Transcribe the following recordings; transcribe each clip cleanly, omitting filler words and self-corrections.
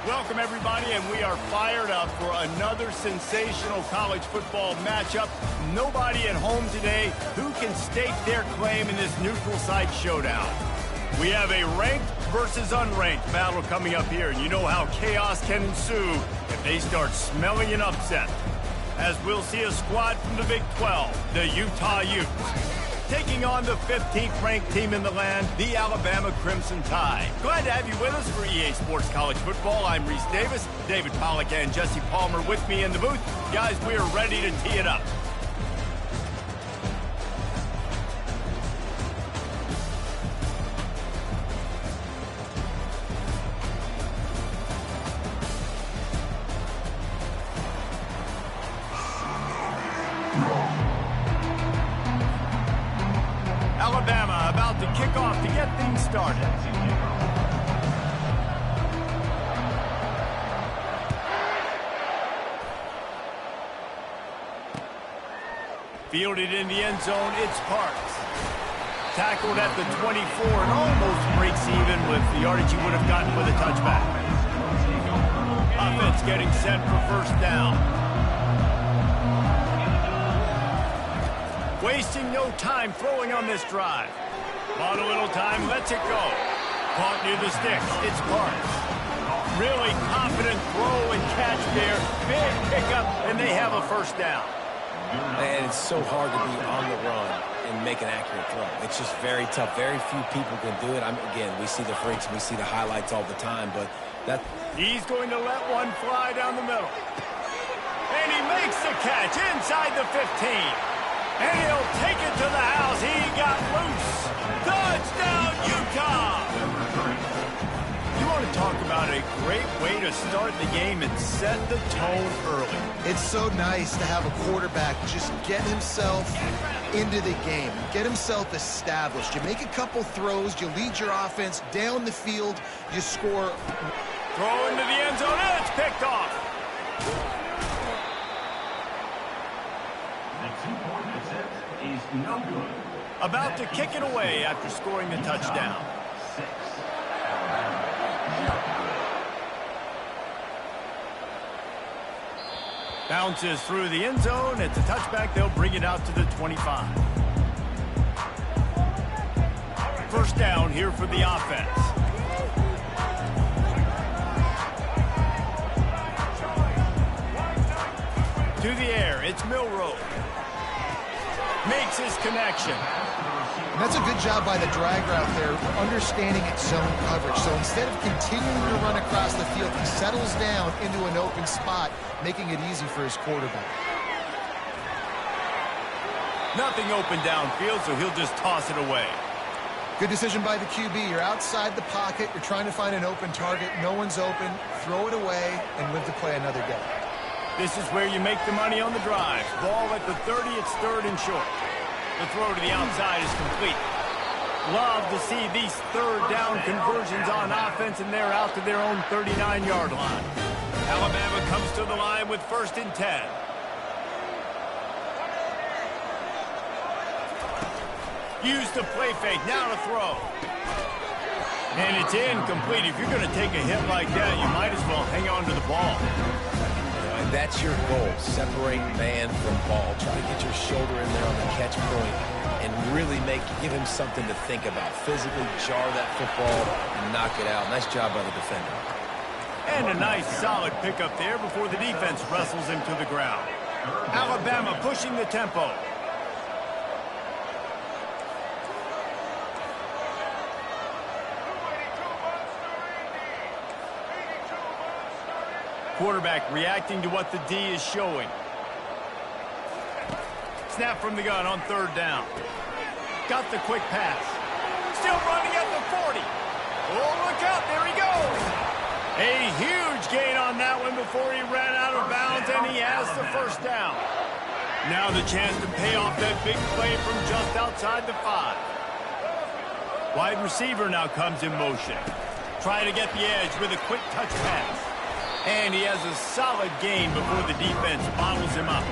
Welcome, everybody, and we are fired up for another sensational college football matchup. Nobody at home today who can stake their claim in this neutral site showdown. We have a ranked versus unranked battle coming up here, and you know how chaos can ensue if they start smelling an upset. As we'll see a squad from the Big 12, the Utah Utes, taking on the 15th ranked team in the land, the Alabama Crimson Tide. Glad to have you with us for EA Sports College Football. I'm Reese Davis, David Pollack and Jesse Palmer with me in the booth. Guys, we are ready to tee it up. Alabama about to kick off to get things started. Fielded in the end zone, it's Parks. Tackled at the 24 and almost breaks even with the yardage he would have gotten with a touchback. Offense getting set for first down. Wasting no time throwing on this drive. On a little time, lets it go. Caught near the sticks, it's Parks. Really confident throw and catch there. Big pickup, and they have a first down. And it's so hard to be on the run and make an accurate throw. It's just very tough. Very few people can do it. Again, we see the freaks, we see the highlights all the time, but that... He's going to let one fly down the middle. And he makes the catch inside the 15. And he'll take it to the house. He got loose. Touchdown, Utah! You want to talk about a great way to start the game and set the tone early. It's so nice to have a quarterback just get himself into the game, get himself established. You make a couple throws, you lead your offense down the field, you score. Throw into the end zone, and it's picked off. No good. About to kick it away after scoring the touchdown. Bounces through the end zone. It's a touchback. They'll bring it out to the 25. First down here for the offense. To the air, it's Milroe. Makes his connection. And that's a good job by the drag route there, understanding its zone coverage. So instead of continuing to run across the field, he settles down into an open spot, making it easy for his quarterback. Nothing open downfield, so he'll just toss it away. Good decision by the QB. You're outside the pocket. You're trying to find an open target. No one's open. Throw it away and live to play another day. This is where you make the money on the drive. Ball at the 30, it's third and short. The throw to the outside is complete. Love to see these third down conversions on offense, and they're out to their own 39-yard line. Alabama comes to the line with first and 10. Use the play fake, now to throw. And it's incomplete. If you're going to take a hit like that, you might as well hang on to the ball. That's your goal. Separate man from ball. Try to get your shoulder in there on the catch point and really give him something to think about. Physically jar that football and knock it out. Nice job by the defender. And a nice solid pickup there before the defense wrestles him to the ground. Alabama pushing the tempo. Quarterback reacting to what the D is showing. Snap from the gun on third down. Got the quick pass. Still running at the 40. Oh, look out, there he goes. A huge gain on that one before he ran out of bounds, and he has the first down. Now the chance to pay off that big play from just outside the 5. Wide receiver now comes in motion. Trying to get the edge with a quick touch pass. And he has a solid gain before the defense bottles him up.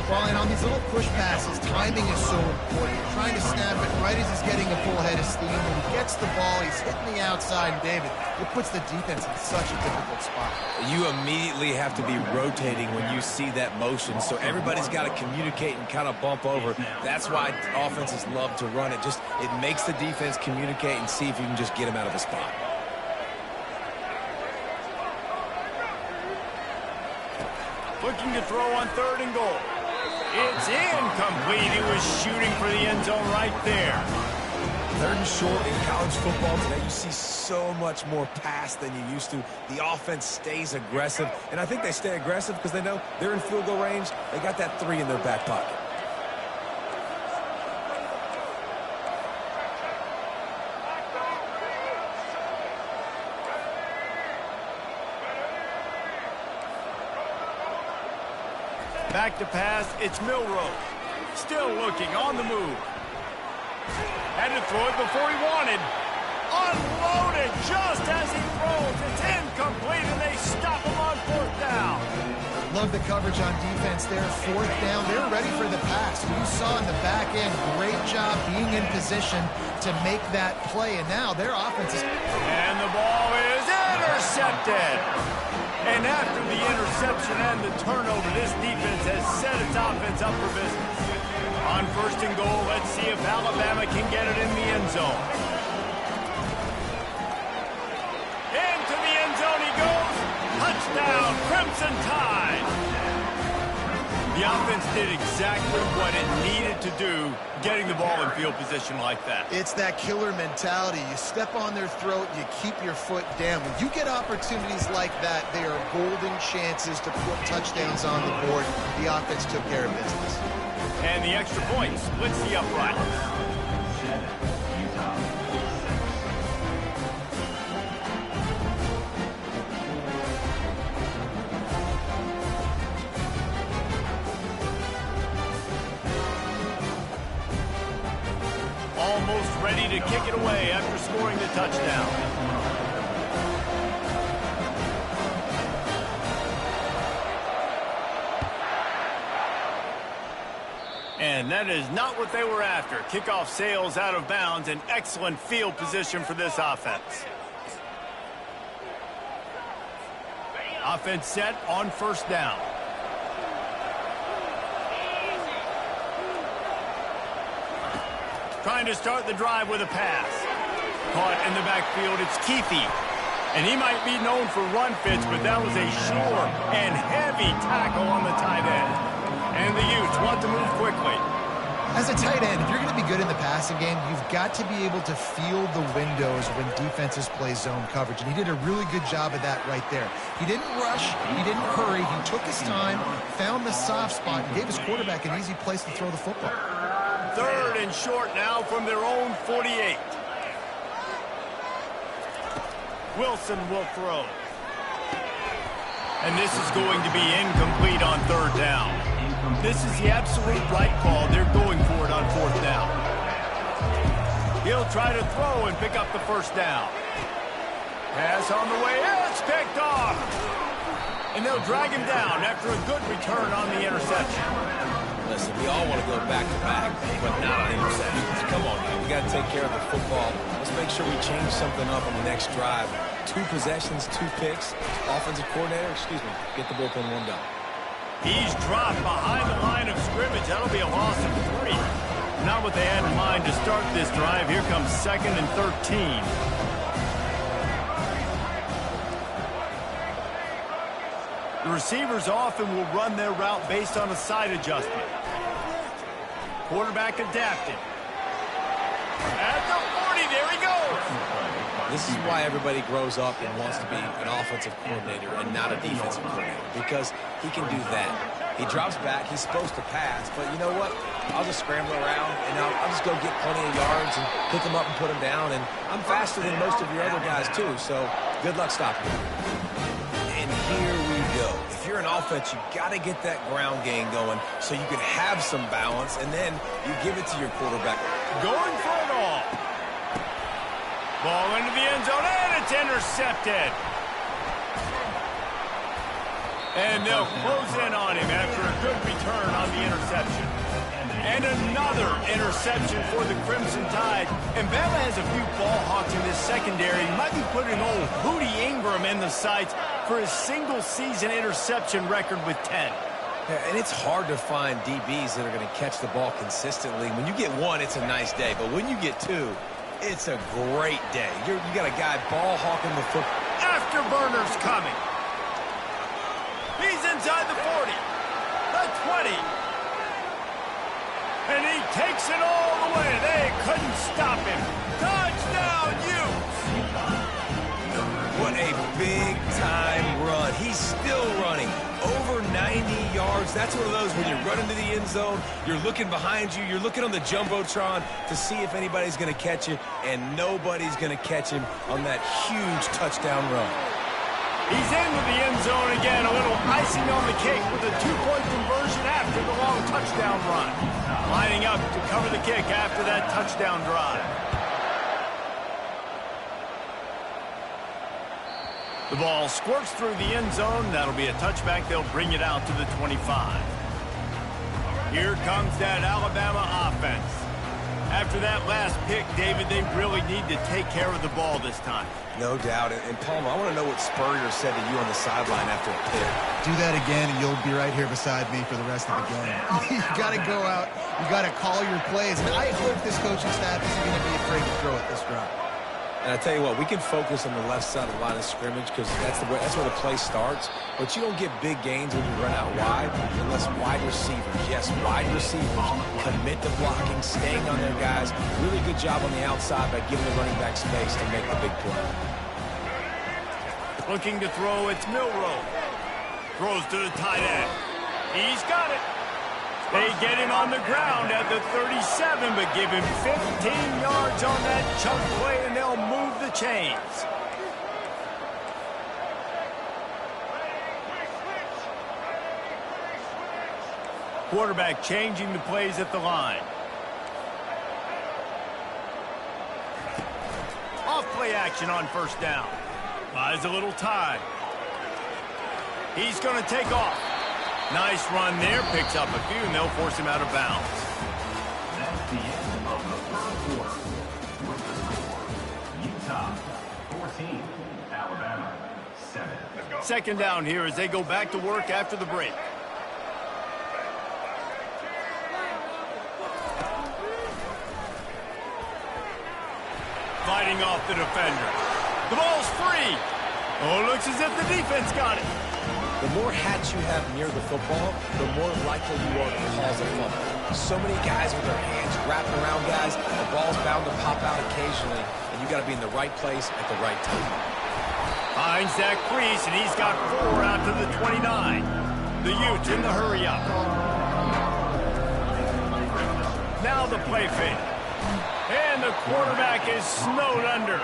Well, and on these little push passes, timing is so important. Trying to snap it right as he's getting a full head of steam. When he gets the ball, he's hitting the outside, and David, it puts the defense in such a difficult spot. You immediately have to be rotating when you see that motion, so everybody's got to communicate and kind of bump over. That's why offenses love to run it. It makes the defense communicate and see if you can just get him out of the spot. Looking to throw on 3rd and goal. It's incomplete. He was shooting for the end zone right there. 3rd and short in college football today, you see so much more pass than you used to. The offense stays aggressive, and I think they stay aggressive because they know they're in field goal range. They got that 3 in their back pocket. Back to pass, it's Milroe. Still looking, on the move. Had to throw it before he wanted. Unloaded just as he throws. It's incomplete, and they stop him on 4th down. Love the coverage on defense there. 4th down, they're ready for the pass. You saw in the back end, great job being in position to make that play, and now their offense is... And the ball is intercepted. And after the interception and the turnover, this defense has set its offense up for business. On 1st and goal, let's see if Alabama can get it in the end zone. Into the end zone he goes. Touchdown, Crimson Tide. The offense did exactly what it needed to do, getting the ball in field position like that. It's that killer mentality. You step on their throat, you keep your foot down. When you get opportunities like that, they are golden chances to put touchdowns on the board. The offense took care of business. And the extra point splits the upright. Almost ready to kick it away after scoring the touchdown. And that is not what they were after. Kickoff sails out of bounds, and excellent field position for this offense. Offense set on 1st down. Trying to start the drive with a pass. Caught in the backfield, it's playskiiii. And he might be known for run fits, but that was a sure and heavy tackle on the tight end. And the Utes want to move quickly. As a tight end, if you're going to be good in the passing game, you've got to be able to feel the windows when defenses play zone coverage. And he did a really good job of that right there. He didn't rush. He didn't hurry. He took his time, found the soft spot, and gave his quarterback an easy place to throw the football. 3rd and short now from their own 48. Wilson will throw. And this is going to be incomplete on 3rd down. This is the absolute right call. They're going for it on 4th down. He'll try to throw and pick up the 1st down. Pass on the way. It's picked off. And they'll drag him down after a good return on the interception. Listen, we all want to go back-to-back, but not on interceptions. Come on, man. We got to take care of the football. Let's make sure we change something up on the next drive. 2 possessions, 2 picks. Offensive coordinator, get the bullpen 1 down. He's dropped behind the line of scrimmage. That'll be a loss of 3. Not what they had in mind to start this drive. Here comes 2nd and 13. The receivers often will run their route based on a side adjustment. Quarterback adapted. At the 40, there he goes. This is why everybody grows up and wants to be an offensive coordinator and not a defensive coordinator, because he can do that. He drops back. He's supposed to pass, but you know what? I'll just scramble around, and I'll just go get plenty of yards and pick them up and put them down, and I'm faster than most of your other guys, too, so good luck stopping me. And here we go. If you're an offense, you got to get that ground game going so you can have some balance, and then you give it to your quarterback. Going for it all. Ball into the end zone, and it's intercepted. And they'll close in on him after a good return on the interception. And another interception for the Crimson Tide. And Bama has a few ball hawks in this secondary. He might be putting old Hootie Ingram in the sights for his single-season interception record with 10. Yeah, and it's hard to find DBs that are going to catch the ball consistently. When you get one, it's a nice day. But when you get two, it's a great day. You got a guy ball hawking the football. Afterburner's coming. He's inside the 40, the 20. And he takes it all the way. They couldn't stop him. Touchdown, Utes! What a big-time run. He's still running. Over 90 yards. That's one of those when you run into the end zone, you're looking behind you, you're looking on the Jumbotron to see if anybody's going to catch you, and nobody's going to catch him on that huge touchdown run. He's into the end zone again. A little icing on the cake with a two-point conversion after the long touchdown run. Lining up to cover the kick after that touchdown drive. The ball squirts through the end zone. That'll be a touchback. They'll bring it out to the 25. Here comes that Alabama offense. After that last pick, David, they really need to take care of the ball this time. No doubt. And Palmer, I want to know what Spurrier said to you on the sideline after a pick. Do that again, and you'll be right here beside me for the rest of the game. You got to go out. You got to call your plays. And I hope this coaching staff isn't going to be afraid to throw it this drive. And I tell you what, we can focus on the left side of the line of scrimmage because that's where the play starts. But you don't get big gains when you run out wide unless wide receivers, yes, wide receivers, commit to blocking, staying on their guys. Really good job on the outside by giving the running back space to make the big play. Looking to throw, it's Milroe. Throws to the tight end. He's got it. They get him on the ground at the 37, but give him 15 yards on that chunk play, and they'll move the chains. Quarterback changing the plays at the line. Off play action on first down. Buys a little time. He's going to take off. Nice run there, picks up a few, and they'll force him out of bounds. That's the end of the first quarter. With the score, Utah 14, Alabama 7. Second down here as they go back to work after the break. Fighting off the defender. The ball's free. Oh, looks as if the defense got it. The more hats you have near the football, the more likely you are to cause a fumble. So many guys with their hands wrapping around guys, the ball's bound to pop out occasionally, and you got to be in the right place at the right time. Finds that crease, and he's got 4 out to the 29. The Utes in the hurry up. Now the play fake. And the quarterback is snowed under.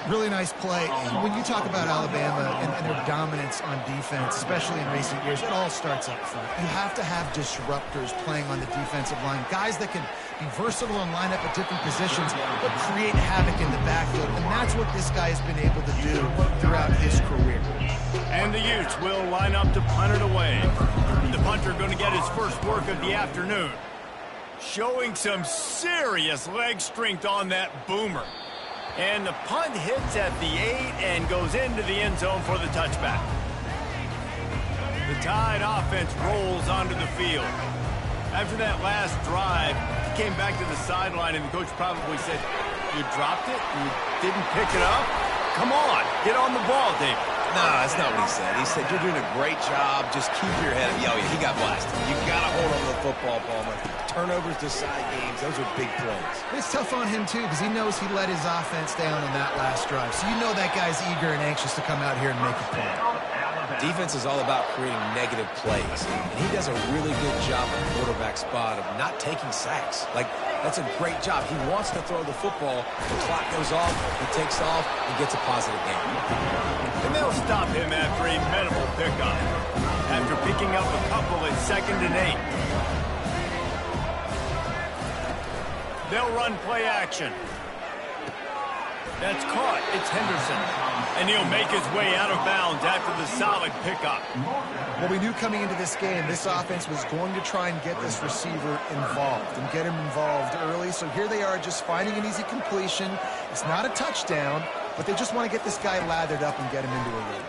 Really nice play. When you talk about Alabama and their dominance on defense, especially in recent years, it all starts up front. You have to have disruptors playing on the defensive line, guys that can be versatile and line up at different positions, but create havoc in the backfield. And that's what this guy has been able to do throughout his career. And the Utes will line up to punt it away. The punter going to get his first work of the afternoon. Showing some serious leg strength on that boomer. And the punt hits at the 8 and goes into the end zone for the touchback. The Tide offense rolls onto the field. After that last drive, he came back to the sideline, and the coach probably said, "You dropped it? You didn't pick it up? Come on, get on the ball, David." No, that's not what he said. He said, "You're doing a great job. Just keep your head up." Yeah, he got blasted. You got to hold on to the football, Palmer. Turnovers decide games. Those are big plays. It's tough on him, too, because he knows he let his offense down on that last drive. So you know that guy's eager and anxious to come out here and make a play. Defense is all about creating negative plays, and he does a really good job at the quarterback spot of not taking sacks. Like, that's a great job. He wants to throw the football. The clock goes off. He takes off and gets a positive game. And they'll stop him after a medical pickup. After picking up a couple at 2nd and 8. They'll run play action. That's caught. It's Henderson. And And he'll make his way out of bounds after the solid pickup. Well, we knew coming into this game, this offense was going to try and get this receiver involved and get him involved early. So here they are just finding an easy completion. It's not a touchdown, but they just want to get this guy lathered up and get him into a rhythm.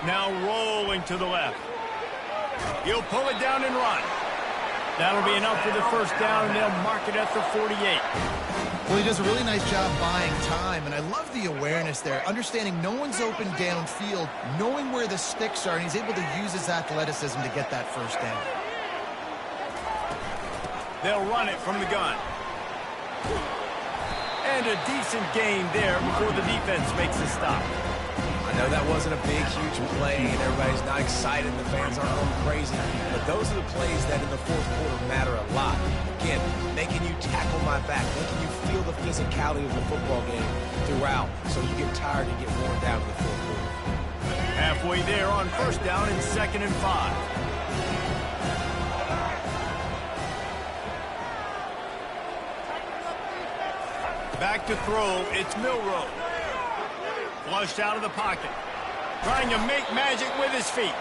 Now rolling to the left. He'll pull it down and run. That'll be enough for the first down, and they'll mark it at the 48. Well, he does a really nice job buying time, and I love the awareness there, understanding no one's open downfield, knowing where the sticks are, and he's able to use his athleticism to get that first down. They'll run it from the gun. And a decent gain there before the defense makes a stop. I know that wasn't a big, huge play, and everybody's not excited, the fans aren't going crazy, but those are the plays that in the fourth quarter matter a lot. Again, making you tackle my back, making you feel the physicality of the football game throughout, so you get tired and get worn down in the fourth quarter. Halfway there on first down and 2nd and 5. Back to throw, it's Milroe. Flushed out of the pocket. Trying to make magic with his feet.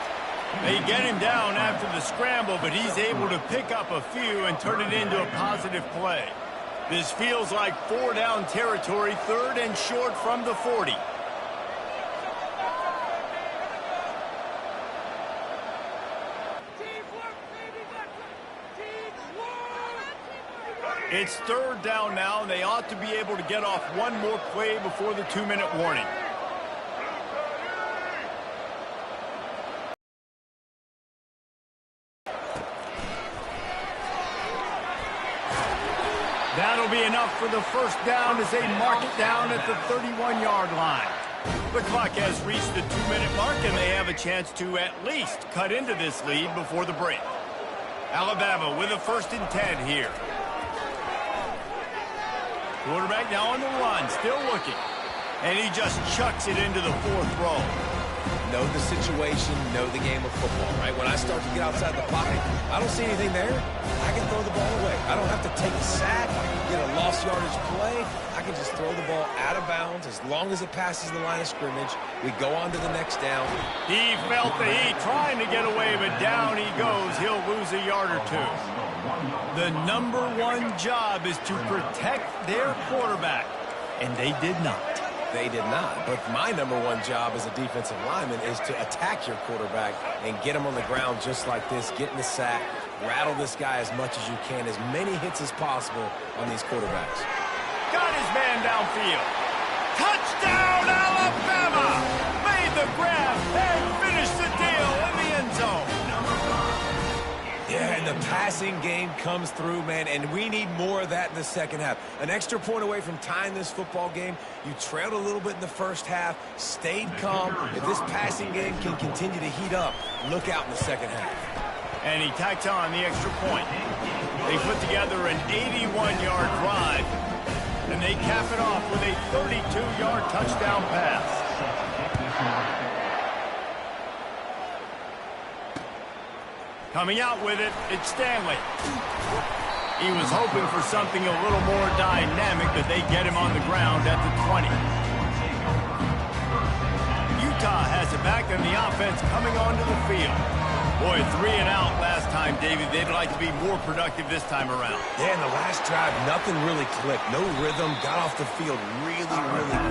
They get him down after the scramble, but he's able to pick up a few and turn it into a positive play. This feels like 4-down territory, 3rd and short from the 40. It's 3rd down now, and they ought to be able to get off one more play before the 2-minute warning. That'll be enough for the first down as they mark it down at the 31-yard line. The clock has reached the 2-minute mark, and they have a chance to at least cut into this lead before the break. Alabama with a 1st and 10 here. Quarterback now on the run, still looking. And he just chucks it into the 4th row. Know the situation, know the game of football, right? When I start to get outside the pocket, I don't see anything there, I can throw the ball away. I don't have to take a sack, get a lost yardage play. I can just throw the ball out of bounds as long as it passes the line of scrimmage. We go on to the next down. He felt the heat trying to get away, but down he goes. He'll lose a yard or two. The number one job is to protect their quarterback, and they did not. They did not. But my number one job as a defensive lineman is to attack your quarterback and get him on the ground just like this, get in the sack, rattle this guy as much as you can, as many hits as possible on these quarterbacks. Got his man downfield. Touchdown, Alabama! Made the grab and finished the deal in the end zone. Yeah, and the passing game comes through, man, and we need more of that in the second half. An extra point away from tying this football game. You trailed a little bit in the first half, stayed calm. If this passing game can continue to heat up, look out in the second half. And he tacks on the extra point. They put together an 81-yard drive, and they cap it off with a 32-yard touchdown pass. Coming out with it, it's Stanley. He was hoping for something a little more dynamic, but they get him on the ground at the 20. Utah has it back, and the offense coming onto the field. Boy, 3 and out last time, David. They'd like to be more productive this time around. Yeah, in the last drive, nothing really clicked. No rhythm, got off the field really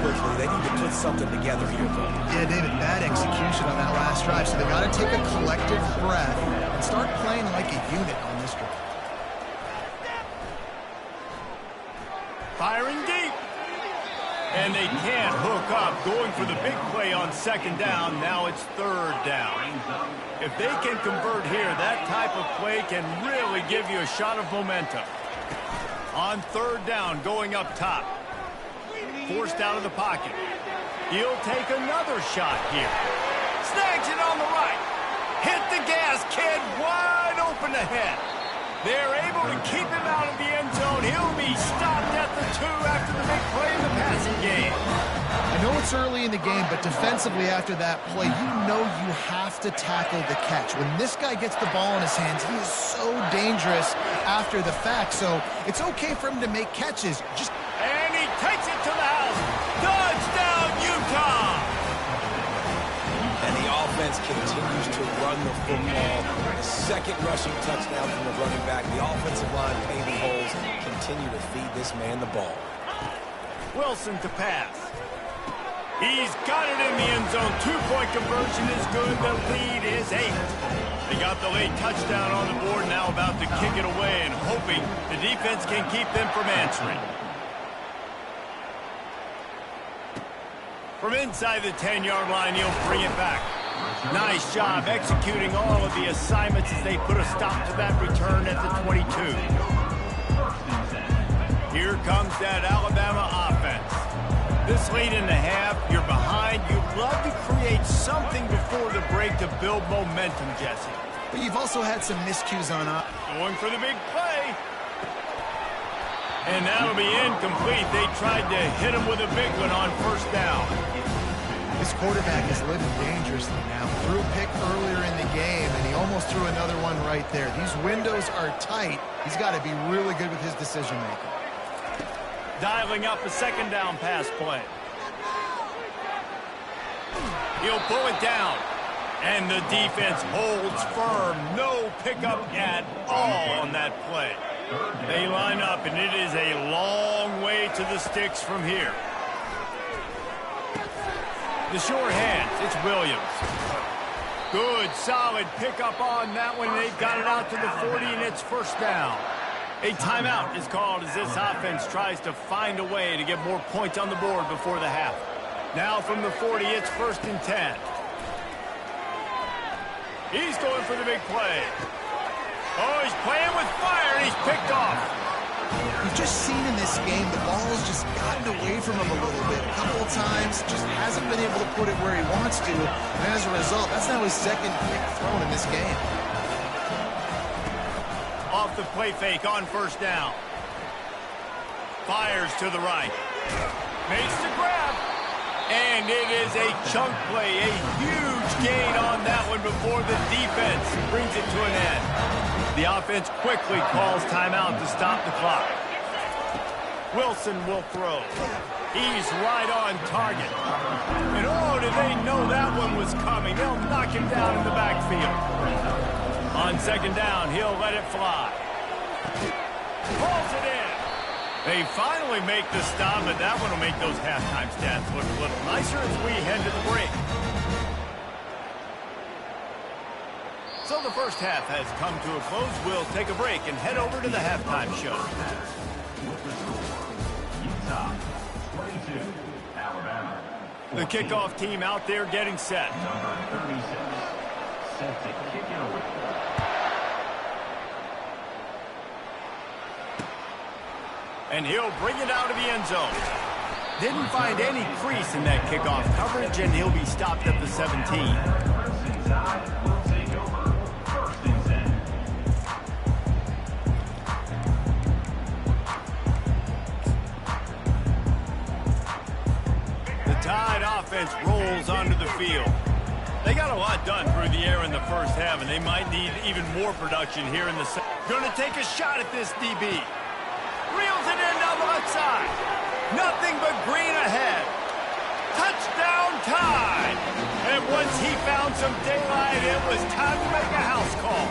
quickly. They need to put something together here, though. Yeah, David, bad execution on that last drive, so they got to take a collective breath and start playing like a unit on this drive. Firing deep. And they can't hook up, going for the big play on 2nd down. Now it's 3rd down. If they can convert here, that type of play can really give you a shot of momentum. On 3rd down, going up top. Forced out of the pocket. He'll take another shot here. Snags it on the right. Hit the gas, kid. Wide open ahead. They're able to keep him out of the end zone. He'll be stopped at the 2 after the big play in the passing game. I know it's early in the game, but defensively after that play, you know you have to tackle the catch. When this guy gets the ball in his hands, he is so dangerous after the fact. So it's okay for him to make catches. And he takes it to the house. Touchdown, Utah! run the football. The second rushing touchdown from the running back. The offensive line paving holes. Continue to feed this man the ball. Wilson to pass. He's got it in the end zone. Two-point conversion is good. The lead is 8. They got the late touchdown on the board, now about to kick it away and hoping the defense can keep them from answering. From inside the 10-yard line, he'll bring it back. Nice job executing all of the assignments as they put a stop to that return at the 22. Here comes that Alabama offense. This late in the half, you're behind. You'd love to create something before the break to build momentum, Jesse. But you've also had some miscues on up. Going for the big play. And that'll be incomplete. They tried to hit him with a big one on first down. This quarterback is living dangerously now. Threw a pick earlier in the game, and he almost threw another one right there. These windows are tight. He's got to be really good with his decision-making. Dialing up a second down pass play. He'll pull it down. And the defense holds firm. No pickup at all on that play. They line up, and it is a long way to the sticks from here. The short hands, it's Williams. Good, solid pickup on that one. They've got it out to the 40, and it's first down. A timeout is called as this offense tries to find a way to get more points on the board before the half. Now from the 40, it's 1st and 10. He's going for the big play. Oh, he's playing with fire, and he's picked off. We've just seen in this game the ball's just gotten away from him a little bit. A couple of times, just hasn't been able to put it where he wants to. And as a result, that's now his second pick thrown in this game. Off the play fake on first down. Fires to the right. Makes the grab. And it is a chunk play. A huge gain on that one before the defense brings it to an end. The offense quickly calls timeout to stop the clock. Wilson will throw. He's right on target. And oh, did they know that one was coming. They'll knock him down in the backfield. On second down, he'll let it fly. Pulls it in. They finally make the stop, but that one will make those halftime stats look a little nicer as we head to the break. So the first half has come to a close. We'll take a break and head over to the halftime show. Utah, 22, Alabama. The kickoff team out there getting set. Number 36, set to kick it away. And he'll bring it out of the end zone. Didn't find any crease in that kickoff coverage, and he'll be stopped at the 17. First and 10 will take over. First and 10. The Tide offense rolls onto the field. They got a lot done through the air in the first half, and they might need even more production here in the second. Going to take a shot at this DB. Reels it in down the left side. Nothing but green ahead. Touchdown Tide. And once he found some daylight, it was time to make a house call.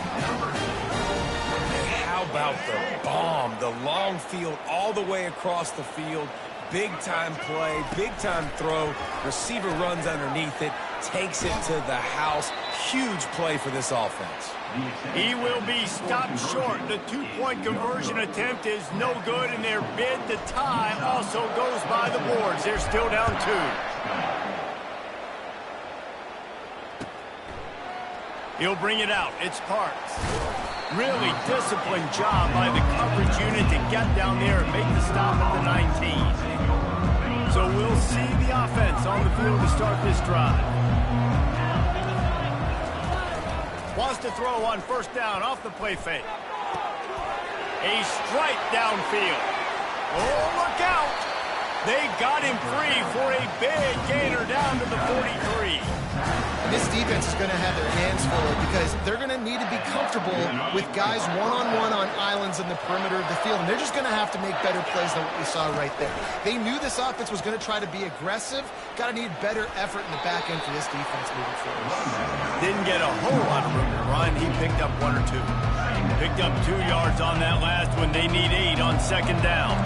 And how about the bomb? The long field all the way across the field. Big-time play, big-time throw. Receiver runs underneath it, takes it to the house. Huge play for this offense. He will be stopped short. The two-point conversion attempt is no good, and their bid to tie also goes by the boards. They're still down 2. He'll bring it out. It's Parks. Really disciplined job by the coverage unit to get down there and make the stop at the 19. So we'll see the offense on the field to start this drive. Wants to throw on first down off the play fake. A strike downfield. Oh, look out. They got him free for a big gainer down to the 43. this defense is going to have their hands full because they're going to need to be comfortable with guys one-on-one on islands in the perimeter of the field, and they're just going to have to make better plays than what we saw right there. They knew this offense was going to try to be aggressive. Got to need better effort in the back end for this defense moving forward. Didn't get a whole lot of room to run. He picked up 1 or 2. Picked up 2 yards on that last one. They need 8 on second down.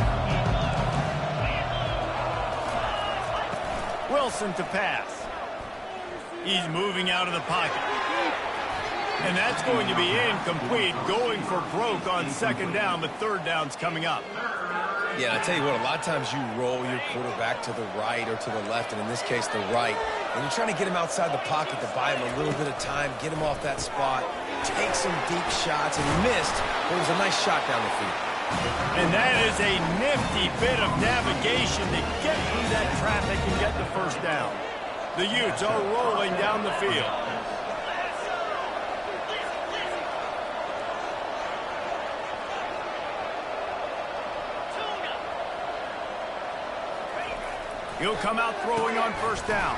Wilson to pass. He's moving out of the pocket. And that's going to be incomplete, going for broke on second down, but third down's coming up. Yeah, I tell you what, a lot of times you roll your quarterback to the right or to the left, and in this case, the right. When you're trying to get him outside the pocket to buy him a little bit of time, get him off that spot, take some deep shots, and he missed, but it was a nice shot down the field. And that is a nifty bit of navigation to get through that traffic and get the first down. The Utes are rolling down the field. He'll come out throwing on first down.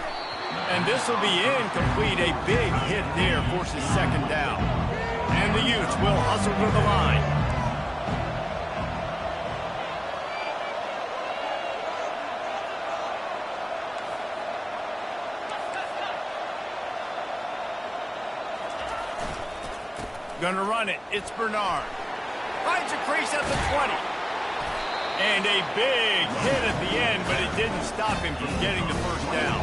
And this will be incomplete. A big hit there forces second down. And the Utes will hustle to the line. Gonna run it. It's Bernard. Finds a crease at the 20. And a big hit at the end, but it didn't stop him from getting the first down.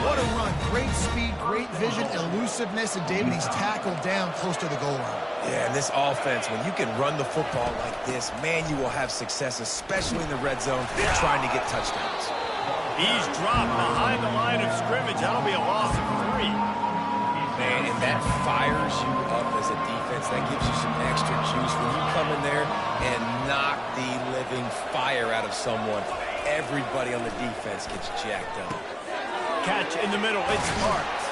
What a run. Great speed, great vision, elusiveness, and David, he's tackled down close to the goal line. Yeah, and this offense, when you can run the football like this, man, you will have success, especially in the red zone, trying to get touchdowns. He's dropped behind the line of scrimmage. That'll be a loss of 3. Man, and that fires you up as a defense. That gives you some extra juice. When you come in there and knock the living fire out of someone, everybody on the defense gets jacked up. Catch in the middle. It's Parks.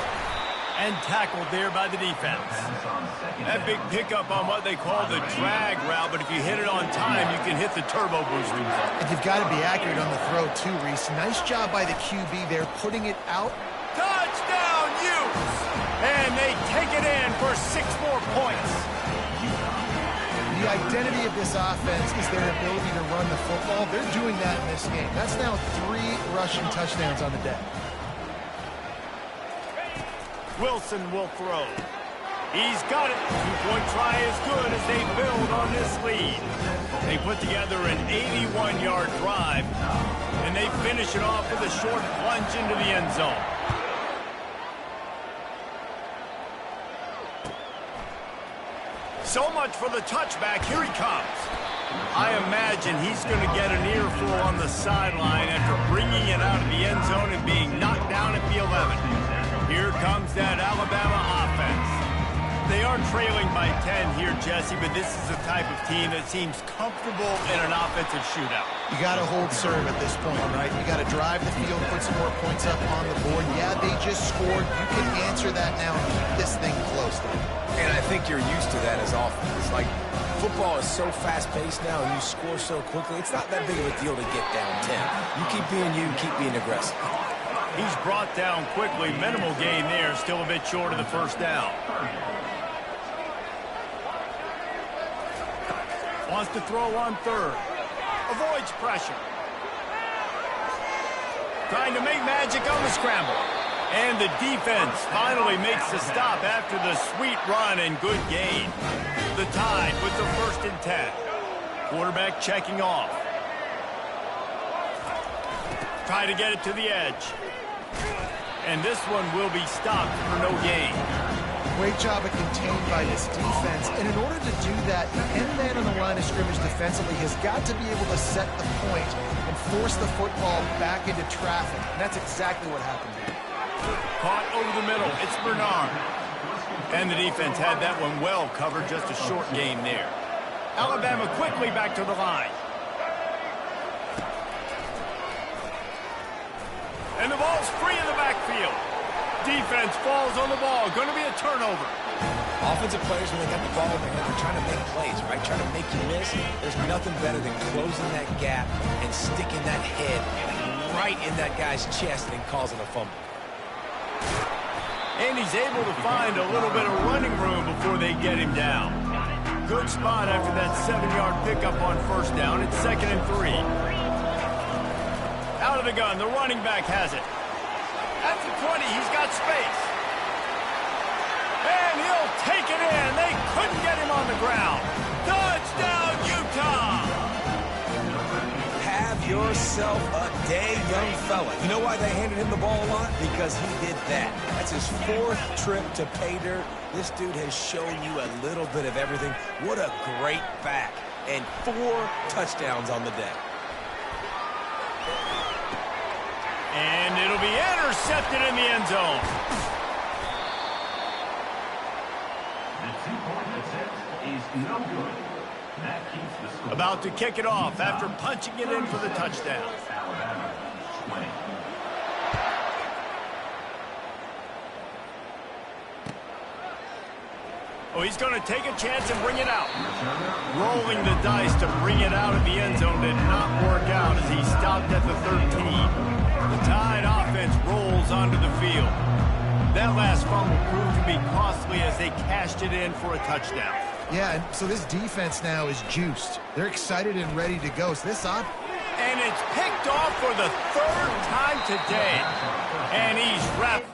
And tackled there by the defense. That big pickup on what they call the drag route, but if you hit it on time, you can hit the turbo booster. And you've got to be accurate on the throw, too, Reese. Nice job by the QB there, putting it out. Touchdown, Utes! And they take it in for 6 more points. The identity of this offense is their ability to run the football. They're doing that in this game. That's now 3 rushing touchdowns on the day. Wilson will throw. He's got it. 2-point try as good as they build on this lead. They put together an 81-yard drive, and they finish it off with a short plunge into the end zone. So much for the touchback. Here he comes. I imagine he's going to get an earful on the sideline after bringing it out of the end zone and being knocked down at the 11. Here comes that Alabama offense. They are trailing by 10 here, Jesse, but this is the type of team that seems comfortable in an offensive shootout. You got to hold serve at this point, right? You got to drive the field, put some more points up on the board. Yeah, they just scored. You can answer that now and keep this thing close. And I think you're used to that as offense. Like, football is so fast-paced now and you score so quickly, it's not that big of a deal to get down 10. You keep being you, keep being aggressive. He's brought down quickly. Minimal gain there. Still a bit short of the first down. Wants to throw on third. Avoids pressure. Trying to make magic on the scramble. And the defense finally makes the stop after the sweet run and good gain. The Tide with the 1st and 10. Quarterback checking off. Try to get it to the edge. And this one will be stopped for no gain. Great job of contained by this defense. And in order to do that, the end man on the line of scrimmage defensively has got to be able to set the point and force the football back into traffic. And that's exactly what happened here. Caught over the middle. It's Bernard. And the defense had that one well covered. Just a short game there. Alabama quickly back to the line. And the ball's free in the backfield. Defense falls on the ball. Going to be a turnover. Offensive players, when they got the ball, man, they're trying to make plays, right? Trying to make you miss. There's nothing better than closing that gap and sticking that head right in that guy's chest and causing a fumble. And he's able to find a little bit of running room before they get him down. Good spot after that 7-yard pickup on first down. It's 2nd and 3. Out of the gun, the running back has it. At the 20, he's got space. And he'll take it in. They couldn't get him on the ground. Touchdown, Utah! Have yourself a day, young fella. You know why they handed him the ball a lot? Because he did that. That's his 4th trip to pay dirt. This dude has shown you a little bit of everything. What a great back. And 4 touchdowns on the day. And it'll be intercepted in the end zone. The 2-point attempt is no good. That keeps the score. About to kick it off after punching it in for the touchdown. Alabama, 20. Oh, he's going to take a chance and bring it out. Rolling the dice to bring it out of the end zone did not work out as he stopped at the 13. The Tide offense rolls onto the field. That last fumble proved to be costly as they cashed it in for a touchdown. Yeah, and so this defense now is juiced. They're excited and ready to go. So this and it's picked off for the 3rd time today. And he's wrapped.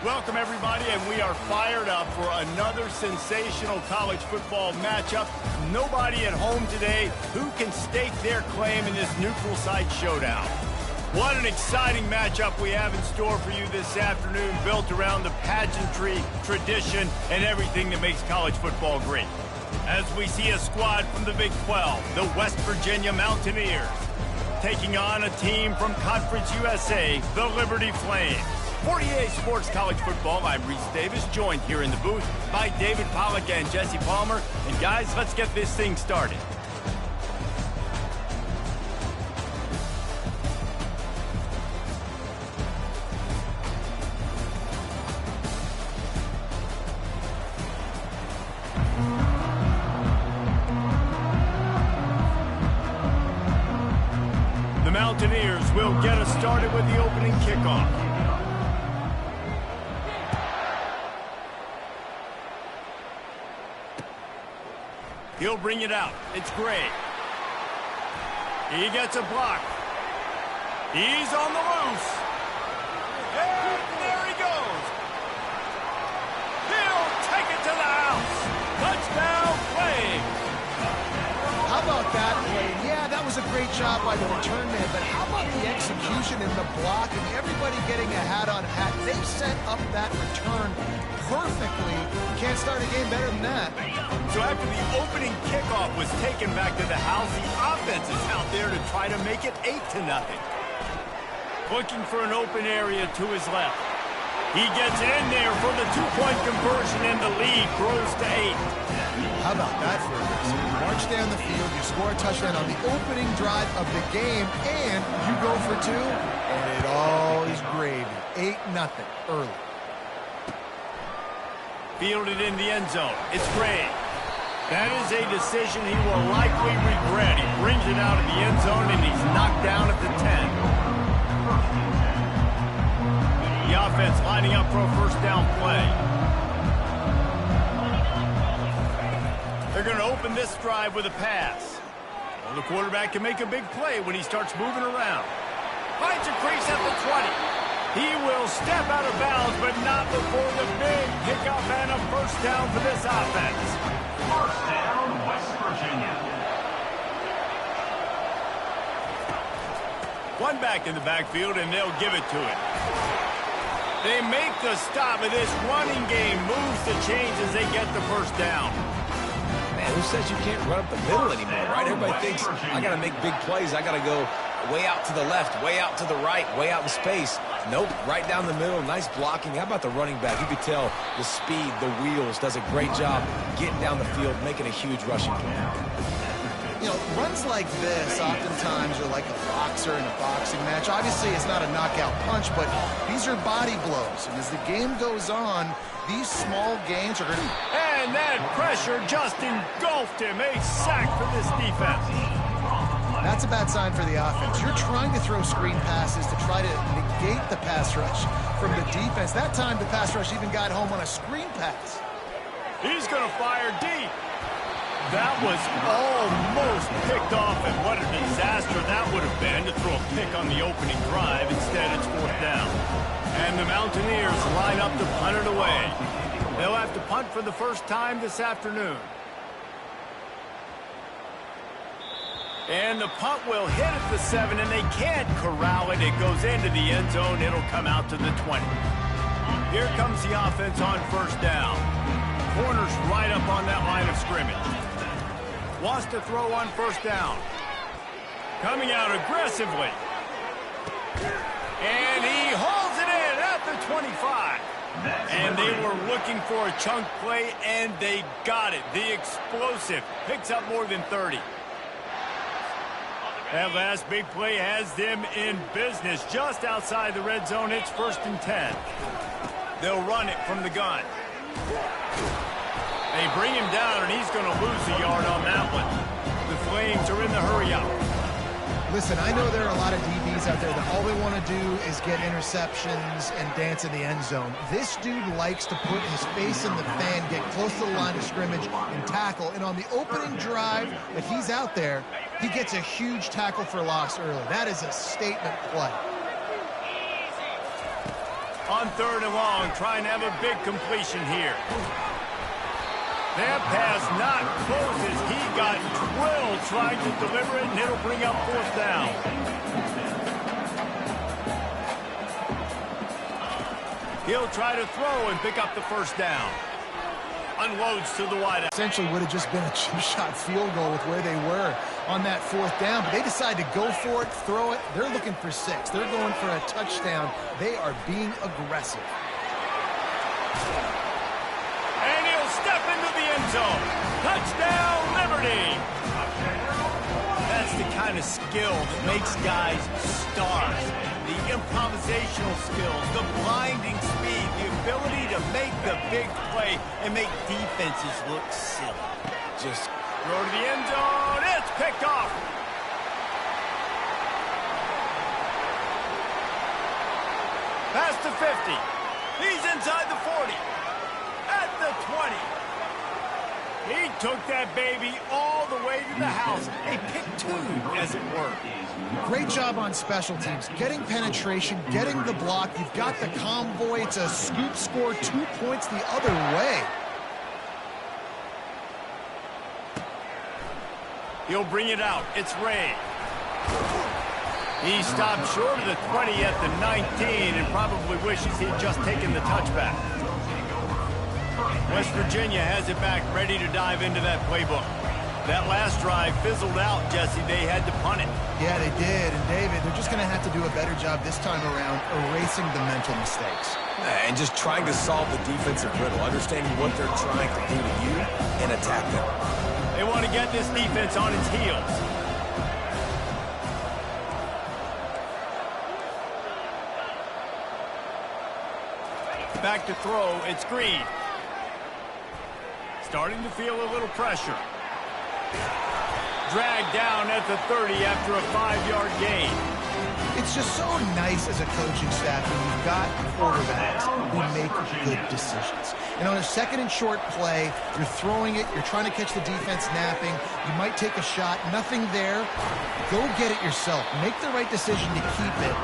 Welcome, everybody, and we are fired up for another sensational college football matchup. Nobody at home today who can stake their claim in this neutral site showdown. What an exciting matchup we have in store for you this afternoon, built around the pageantry, tradition, and everything that makes college football great. As we see a squad from the Big 12, the West Virginia Mountaineers, taking on a team from Conference USA, the Liberty Flames. For EA Sports College Football, I'm Reese Davis, joined here in the booth by David Pollack and Jesse Palmer. And guys, let's get this thing started. The Mountaineers will get us started with the opening kickoff. He'll bring it out. It's Gray. He gets a block. He's on the loose. And there he goes. He'll take it to the house. Touchdown play. How about that play? Yeah, that was a great job by the return man, but how about the execution and the block and everybody getting a hat-on-hat? They set up that return perfectly. Can't start a game better than that. So after the opening kickoff was taken back to the house, the offense is out there to try to make it 8-0. Looking for an open area to his left. He gets it in there for the two-point conversion, and the lead grows to 8. How about that for a race? You march down the field, you score a touchdown on the opening drive of the game, and you go for 2, and it all is gravy. 8-0 early. Fielded in the end zone. It's Gray. That is a decision he will likely regret. He brings it out of the end zone, and he's knocked down at the 10. The offense lining up for a first down play. They're going to open this drive with a pass. Well, the quarterback can make a big play when he starts moving around. Finds a crease at the 20. He will step out of bounds, but not before the big pickup and a first down for this offense. First down, West Virginia. One back in the backfield, and they'll give it to him. They make the stop, and this running game moves the chains as they get the first down. Man, who says you can't run up the middle anymore, right? Everybody thinks, I got to make big plays. I got to go way out to the left, way out to the right, way out in space. Nope, right down the middle. Nice blocking. How about the running back? You could tell the speed, the wheels, does a great job getting down the field, making a huge rushing play. You know, runs like this oftentimes are like a boxer in a boxing match. Obviously, it's not a knockout punch, but these are body blows. And as the game goes on, these small gains are going to... And that pressure just engulfed him. A sack for this defense. That's a bad sign for the offense. You're trying to throw screen passes to try to negate the pass rush from the defense. That time, the pass rush even got home on a screen pass. He's going to fire deep. That was almost picked off, and what a disaster that would have been to throw a pick on the opening drive. Instead, it's fourth down. And the Mountaineers line up to punt it away. They'll have to punt for the first time this afternoon. And the punt will hit at the 7, and they can't corral it. It goes into the end zone. It'll come out to the 20. Here comes the offense on first down. Corner's right up on that line of scrimmage. Wants to throw on first down. Coming out aggressively. And he holds it in at the 25. And they were looking for a chunk play, and they got it. The explosive picks up more than 30. That last big play has them in business just outside the red zone. It's 1st and 10. They'll run it from the gun. They bring him down, and he's going to lose a yard on that one. The Flames are in the hurry-up. Listen, I know there are a lot of DBs out there that all they want to do is get interceptions and dance in the end zone. This dude likes to put his face in the fan, get close to the line of scrimmage, and tackle. And on the opening drive that he's out there, he gets a huge tackle for loss early. That is a statement play. On 3rd and long, trying to have a big completion here. That pass not closes. He got drilled trying to deliver it, and it'll bring up 4th down. He'll try to throw and pick up the first down. Unloads to the wideout. Essentially would have just been a chip-shot field goal with where they were on that 4th down, but they decided to go for it, throw it. They're looking for 6. They're going for a touchdown. They are being aggressive. And he'll step into the end zone. Touchdown, Liberty! That's the kind of skill that makes guys stars. The improvisational skills, the blinding speed, the ability to make the big play and make defenses look silly. Just throw to the end zone. It's picked off. Past the 50. He's inside the 40. At the 20. He took that baby all the way to the house. A pick two, as it were. Great job on special teams. Getting penetration, getting the block. You've got the convoy. It's a scoop score, 2 points the other way. He'll bring it out. It's Ray. He stopped short of the 20 at the 19 and probably wishes he'd just taken the touchback. West Virginia has it back, ready to dive into that playbook. That last drive fizzled out, Jesse. They had to punt it. Yeah, they did. And, David, they're just going to have to do a better job this time around erasing the mental mistakes. And just trying to solve the defensive riddle, understanding what they're trying to do to you and attack them. They want to get this defense on its heels. Back to throw, it's Green. Starting to feel a little pressure. Dragged down at the 30 after a 5-yard gain. It's just so nice as a coaching staff when you've got quarterbacks who make good decisions. And on a second and short play, you're throwing it, you're trying to catch the defense napping, you might take a shot, nothing there. Go get it yourself. Make the right decision to keep it,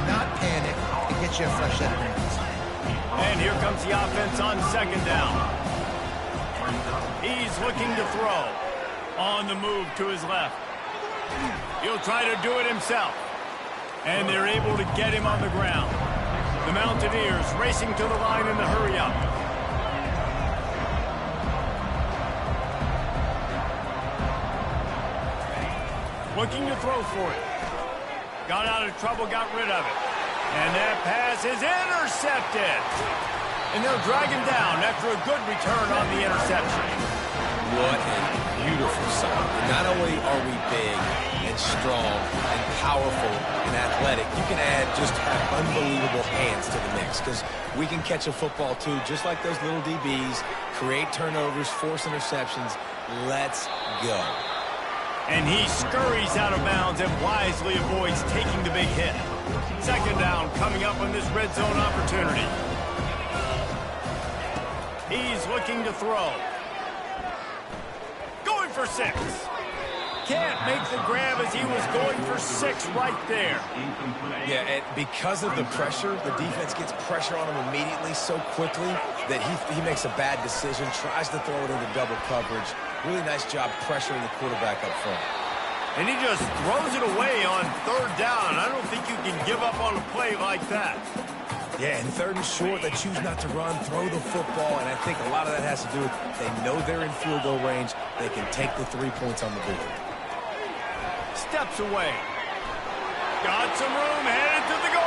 not panic, and get you a fresh set of hands. And here comes the offense on second down. He's looking to throw. On the move to his left. He'll try to do it himself. And they're able to get him on the ground. The Mountaineers racing to the line in the hurry-up. Looking to throw for it. Got out of trouble, got rid of it. And that pass is intercepted. And they'll drag him down after a good return on the interception. What a beautiful sight. Not only are we big and strong and powerful and athletic, you can add just have unbelievable hands to the mix because we can catch a football too, just like those little DBs, create turnovers, force interceptions. Let's go. And he scurries out of bounds and wisely avoids taking the big hit. Second down coming up on this red zone opportunity. He's looking to throw. Going for 6. Can't make the grab as he was going for 6 right there. Yeah, and because of the pressure, the defense gets pressure on him immediately so quickly that he makes a bad decision, tries to throw it into double coverage. Really nice job pressuring the quarterback up front. And he just throws it away on third down. I don't think you can give up on a play like that. Yeah, and third and short, they choose not to run, throw the football, and I think a lot of that has to do with they know they're in field goal range. They can take the 3 points on the board. Steps away. Got some room, headed to the goal